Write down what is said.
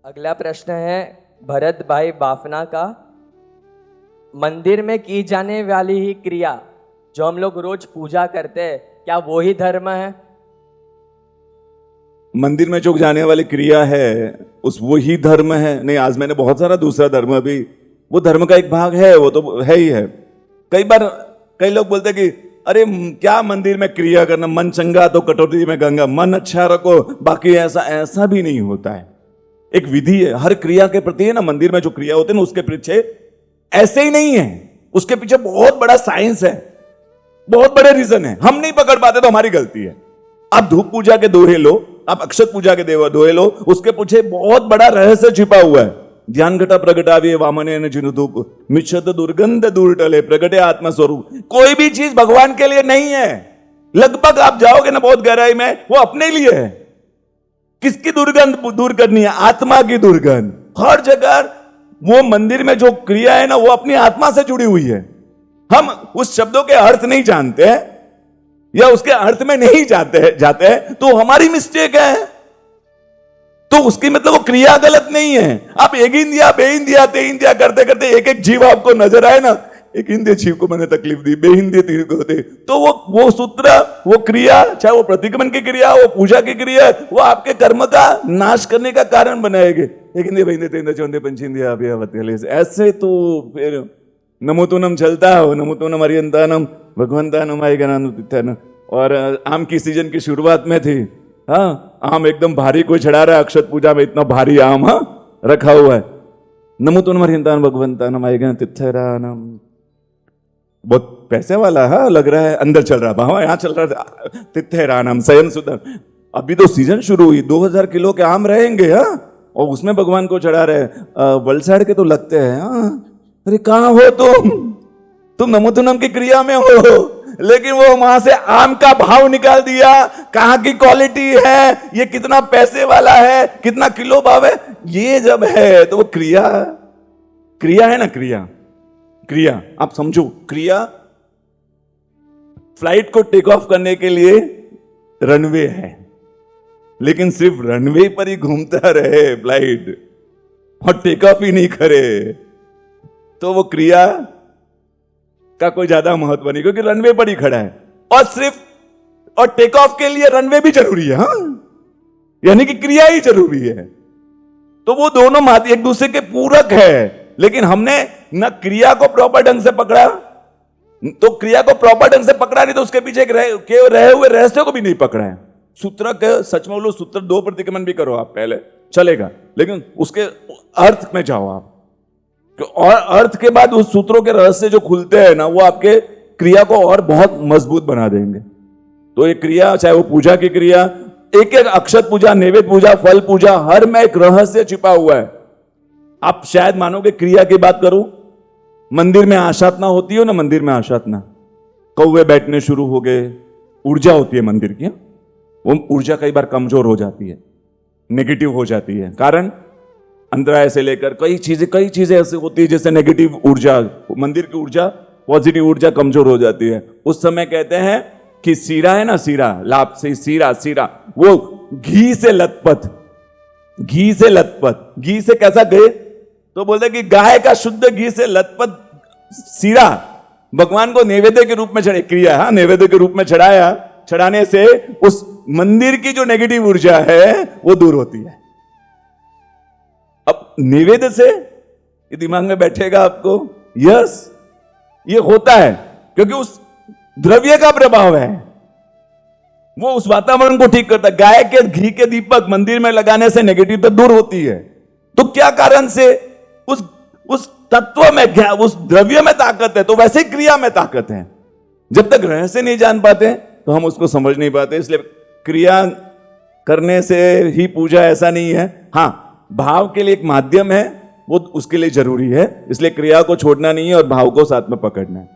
अगला प्रश्न है भरत भाई बाफना का। मंदिर में की जाने वाली ही क्रिया जो हम लोग रोज पूजा करते हैं, क्या वो ही धर्म है? मंदिर में जो जाने वाली क्रिया है उस वो ही धर्म है? नहीं, आज मैंने बहुत सारा दूसरा धर्म भी, वो धर्म का एक भाग है, वो तो है ही है। कई बार कई लोग बोलते हैं कि अरे क्या मंदिर में क्रिया करना, मन चंगा तो कटोरी में गंगा, मन अच्छा रखो, बाकी ऐसा भी नहीं होता है। एक विधि है हर क्रिया के प्रति, है ना। मंदिर में जो क्रिया होती है ना, उसके पीछे ऐसे ही नहीं है, उसके पीछे बहुत बड़ा साइंस है, बहुत बड़े रीजन है। हम नहीं पकड़ पाते तो हमारी गलती है। आप धूप पूजा के दोहे लो, आप अक्षत पूजा के दोहे लो, उसके पीछे बहुत बड़ा रहस्य छिपा हुआ है। ध्यान घटा प्रगटावे वामने जिनु धूप मिच्छत दुर्गंध दूर टले प्रगटे आत्मा स्वरूप। कोई भी चीज भगवान के लिए नहीं है। लगभग आप जाओगे ना बहुत गहराई में, वो अपने लिए है। किसकी दुर्गंध दूर करनी है? आत्मा की दुर्गंध। हर जगह वो मंदिर में जो क्रिया है ना, वो अपनी आत्मा से जुड़ी हुई है। हम उस शब्दों के अर्थ नहीं जानते हैं या उसके अर्थ में नहीं जाते हैं तो हमारी मिस्टेक है। तो उसकी मतलब वो क्रिया गलत नहीं है। आप एक इंदिया बे इंदिया ते इंदिया करते करते एक एक जीव आपको नजर आए ना, एक इंद्रिय जीव को मैंने तकलीफ दी, बे इंद्रिय तीर को दे, तो वो सूत्र, वो क्रिया, चाहे वो प्रतिक्रमण की क्रिया, वो पूजा की क्रिया, वो आपके कर्म का नाश करने का कारण बनाएंगे। एक इंद्रिय बे इंद्रिय तेंद्रिय चौंदे पंचेंद्रिय अभ्यावत्य, ऐसे तो फिर नमोतुनम चलता हो, नमोतुनम अरियंतानम भगवंतानम आएगा। और आम की सीजन की शुरुआत में थी, हाँ, आम एकदम भारी कोई चढ़ा रहा है अक्षत पूजा में, इतना भारी आम रखा हुआ है। नमोतुनम अरियंतानम भगवंतानम आएगा तिथरानम। बहुत पैसे वाला है लग रहा है, अंदर चल रहा है, यहाँ चल रहा है तिथरानम स्वयं सुधर। अभी तो सीजन शुरू हुई, 2000 किलो के आम रहेंगे, और उसमें भगवान को चढ़ा रहे। वलसाड़ के तो लगते हैं। अरे कहाँ हो तुम नमोतुनम की क्रिया में हो, लेकिन वो वहां से आम का भाव निकाल दिया, कहां की क्वालिटी है, ये कितना पैसे वाला है, कितना किलो भाव है, ये जब है तो वो क्रिया है ना। क्रिया आप समझो, क्रिया फ्लाइट को टेक ऑफ करने के लिए रनवे है, लेकिन सिर्फ रनवे पर ही घूमता रहे फ्लाइट और टेक ऑफ ही नहीं करे तो वो क्रिया का कोई ज्यादा महत्व नहीं, क्योंकि रनवे पर ही खड़ा है। और टेक ऑफ के लिए रनवे भी जरूरी है, यानी कि क्रिया ही जरूरी है। तो वो दोनों एक दूसरे के पूरक है, लेकिन हमने न क्रिया को प्रॉपर ढंग से पकड़ा, तो क्रिया को प्रॉपर ढंग से पकड़ा नहीं तो उसके पीछे रहे हुए रहस्य को भी नहीं पकड़ा है। सूत्र के सच में बोलो, सूत्र 2 प्रतिक्रमण भी करो आप पहले चलेगा, लेकिन उसके अर्थ में जाओ आप, और अर्थ के बाद उस सूत्रों के रहस्य जो खुलते हैं ना, वो आपके क्रिया को और बहुत मजबूत बना देंगे। तो ये क्रिया, चाहे वो पूजा की क्रिया, एक एक अक्षत पूजा, नैवेद्य पूजा, फल पूजा, हर में एक रहस्य छिपा हुआ है। आप शायद मानोगे, क्रिया की बात करूं, मंदिर में आशातना होती हो ना, मंदिर में आशातना, कौवे बैठने शुरू हो गए, ऊर्जा होती है मंदिर की, वो ऊर्जा कई बार कमजोर हो जाती है, नेगेटिव हो जाती है। कारण अंतराय से लेकर कई चीजें ऐसी होती है जैसे नेगेटिव ऊर्जा, मंदिर की ऊर्जा, पॉजिटिव ऊर्जा कमजोर हो जाती है। उस समय कहते हैं कि सीरा है ना, सीरा लाभ से सीरा वो घी से लथपथ, घी से कैसा गए, तो बोलते कि गाय का शुद्ध घी से लथपथ सीरा भगवान को नैवेद्य के रूप में चढ़े, क्रिया, नैवेद्य के रूप में चढ़ाने से उस मंदिर की जो नेगेटिव ऊर्जा है वो दूर होती है। अब निवेद्य से ये दिमाग में बैठेगा आपको, यस, ये होता है क्योंकि उस द्रव्य का प्रभाव है, वो उस वातावरण को ठीक करता है। गाय के घी के दीपक मंदिर में लगाने से नेगेटिव तो दूर होती है। तो क्या कारण से? उस तत्व में, क्या उस द्रव्य में ताकत है, तो वैसे ही क्रिया में ताकत है। जब तक रहस्य नहीं जान पाते तो हम उसको समझ नहीं पाते। इसलिए क्रिया करने से ही पूजा ऐसा नहीं है, हाँ, भाव के लिए एक माध्यम है, वो उसके लिए जरूरी है। इसलिए क्रिया को छोड़ना नहीं है और भाव को साथ में पकड़ना है।